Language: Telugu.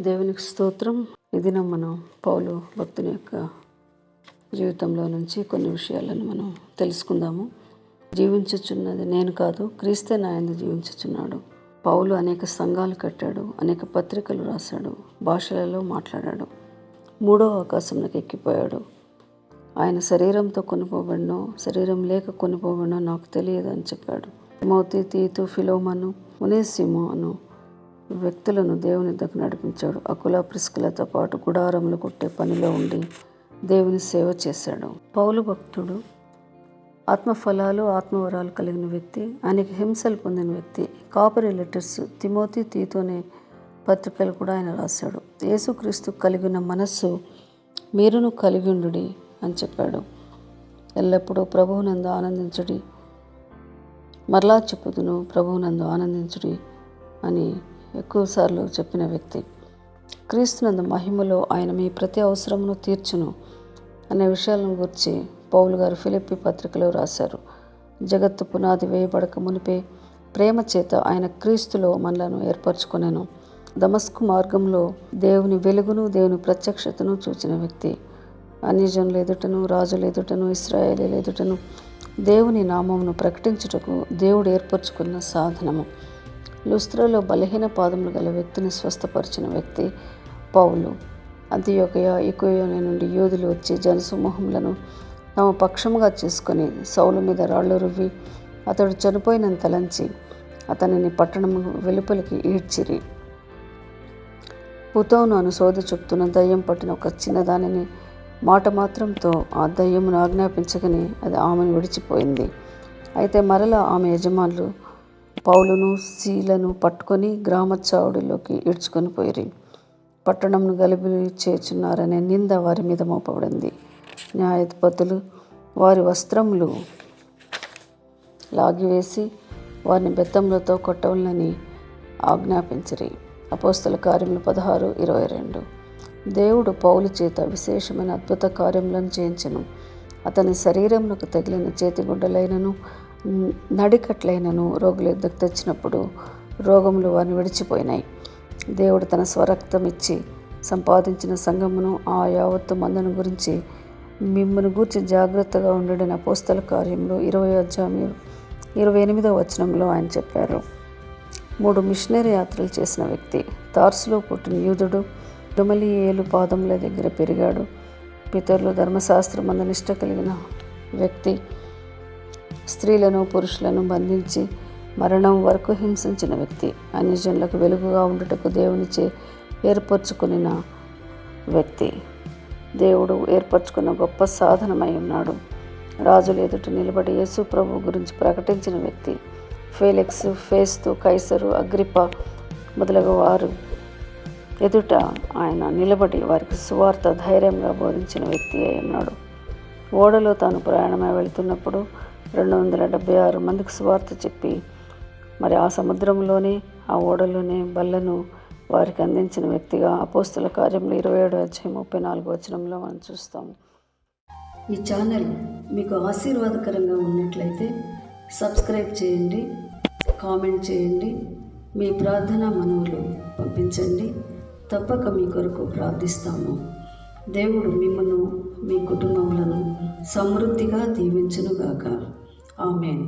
దేవునికి స్తోత్రం. ఈ దినం మనం పౌలు భక్తుని యొక్క జీవితంలో నుంచి కొన్ని విషయాలను మనం తెలుసుకుందాము. జీవించుచున్నది నేను కాదు, క్రీస్తే నా యందు జీవించుచున్నాడు. పౌలు అనేక సంఘాలు కట్టాడు, అనేక పత్రికలు రాశాడు, భాషలలో మాట్లాడాడు, మూడో ఆకాశంలోకి ఎక్కిపోయాడు. ఆయన శరీరంతో కొనుపోబడినో శరీరం లేక కొనుపోబడినో నాకు తెలియదు అని చెప్పాడు. తిమోతి, తీతు, ఫిలోమను, ఒనేసిమోను వ్యక్తులను దేవుని దగ్గర నడిపించాడు. అకుల, ప్రిస్కిలతో పాటు గుడారములు కొట్టే పనిలో ఉండి దేవుని సేవ చేశాడు. పౌలు భక్తుడు ఆత్మఫలాలు, ఆత్మవరాలు కలిగిన వ్యక్తి, అనేక హింసలు పొందిన వ్యక్తి. కాపరీ లెటర్స్, తిమోతి, తీతు అనే పత్రికలు కూడా ఆయన రాశాడు. యేసుక్రీస్తు కలిగిన మనస్సు మీరును కలిగి ఉండుడి అని చెప్పాడు. ఎల్లప్పుడూ ప్రభువునందు ఆనందించుడి, మరలా చెప్పుదును ప్రభువునందు ఆనందించుడి అని ఎక్కువసార్లు చెప్పిన వ్యక్తి. క్రీస్తునందు మహిమలో ఆయన మీ ప్రతి అవసరమును తీర్చును అనే విషయాలను గురించి పౌలు గారు ఫిలిప్పీ పత్రికలో రాశారు. జగత్తు పునాది వేయబడక మునిపే ప్రేమ చేత ఆయన క్రీస్తులో మనలను ఏర్పరచుకొనెను. దమస్కు మార్గంలో దేవుని వెలుగును, దేవుని ప్రత్యక్షతను చూచిన వ్యక్తి. అన్యజనుల ఎదుటను, రాజుల ఎదుటను, ఇశ్రాయేలీల ఎదుటను దేవుని నామమును ప్రకటించుటకు దేవుడు ఏర్పరచుకున్న సాధనము. లుస్త్రలో బలహీన పాదములు గల వ్యక్తిని స్వస్థపరిచిన వ్యక్తి పౌలు. అంతియోకయ, ఇకోనియ నుండి యూదులు వచ్చి జనసమూహములను తమ పక్షముగా చేసుకొని సౌలు మీద రాళ్ళు రువ్వి అతడు చనిపోయినంత తలంచి అతనిని పట్టణము వెలుపలికి ఈడ్చిరి. పుతోను అను సోద చెప్తున్న దయ్యం పట్టిన ఒక చిన్నదానిని మాట మాత్రంతో ఆ దయ్యమును ఆజ్ఞాపించగానే అది ఆమెను విడిచిపోయింది. అయితే మరలా ఆమె యజమానులు పౌలును, సీలను పట్టుకొని గ్రామచావుడిలోకి ఈడ్చుకొని పోయిరి. పట్టణంను గలిబిలి చేయుచున్నారనే నింద వారి మీద మోపబడింది. న్యాయాధిపతులు వారి వస్త్రములు లాగివేసి వారిని బెత్తములతో కొట్టవలనని ఆజ్ఞాపించిరి. అపోస్తల కార్యములు 16:22. దేవుడు పౌలు చేత విశేషమైన అద్భుత కార్యములను చేయించెను. అతని శరీరమునకు తగిలిన చేతిగుడ్డలైనను నడికట్లైనను రోగుల యొద్దకు తెచ్చినప్పుడు రోగములు వారిని విడిచిపోయినాయి. దేవుడు తన స్వరక్తం ఇచ్చి సంపాదించిన సంఘమును, ఆ యావత్తు మందును గురించి మిమ్మల్ని గూర్చి జాగ్రత్తగా ఉండడని అపోస్తల కార్యంలో 20:28 ఆయన చెప్పారు. 3 మిషనరీ యాత్రలు చేసిన వ్యక్తి. తార్సులో పుట్టిన యూదుడు. గమలీయేలు పాదముల దగ్గర పెరిగాడు. పితరులు ధర్మశాస్త్రమందు నిష్ట కలిగిన వ్యక్తి. స్త్రీలను, పురుషులను బంధించి మరణం వరకు హింసించిన వ్యక్తి. అన్యజనులకు వెలుగుగా ఉండుటకు దేవునిచే ఏర్పరచుకున్న వ్యక్తి. దేవుడు ఏర్పరచుకున్న గొప్ప సాధనమై ఉన్నాడు. రాజుల ఎదుట నిలబడి యేసు ప్రభు గురించి ప్రకటించిన వ్యక్తి. ఫేలిక్స్, ఫేస్తు, కైసరు, అగ్రిప్ప మొదలగు వారు ఎదుట ఆయన నిలబడి వారికి సువార్త ధైర్యంగా బోధించిన వ్యక్తి అయి ఉన్నాడు. ఓడలో తాను ప్రయాణమై వెళుతున్నప్పుడు 276 మందికి సువార్త చెప్పి మరి ఆ సముద్రంలోనే, ఆ ఓడలోనే బల్లను వారికి అందించిన వ్యక్తిగా అపోస్తల కార్యంలో 27:34 మనం చూస్తాము. ఈ ఛానల్ మీకు ఆశీర్వాదకరంగా ఉన్నట్లయితే సబ్స్క్రైబ్ చేయండి, కామెంట్ చేయండి, మీ ప్రార్థన మనవులు పంపించండి. తప్పక మీ కొరకు ప్రార్థిస్తాము. దేవుడు మిమ్మల్ని, మీ కుటుంబములను సమృద్ధిగా దీవించునుగాక. ఆమేన్.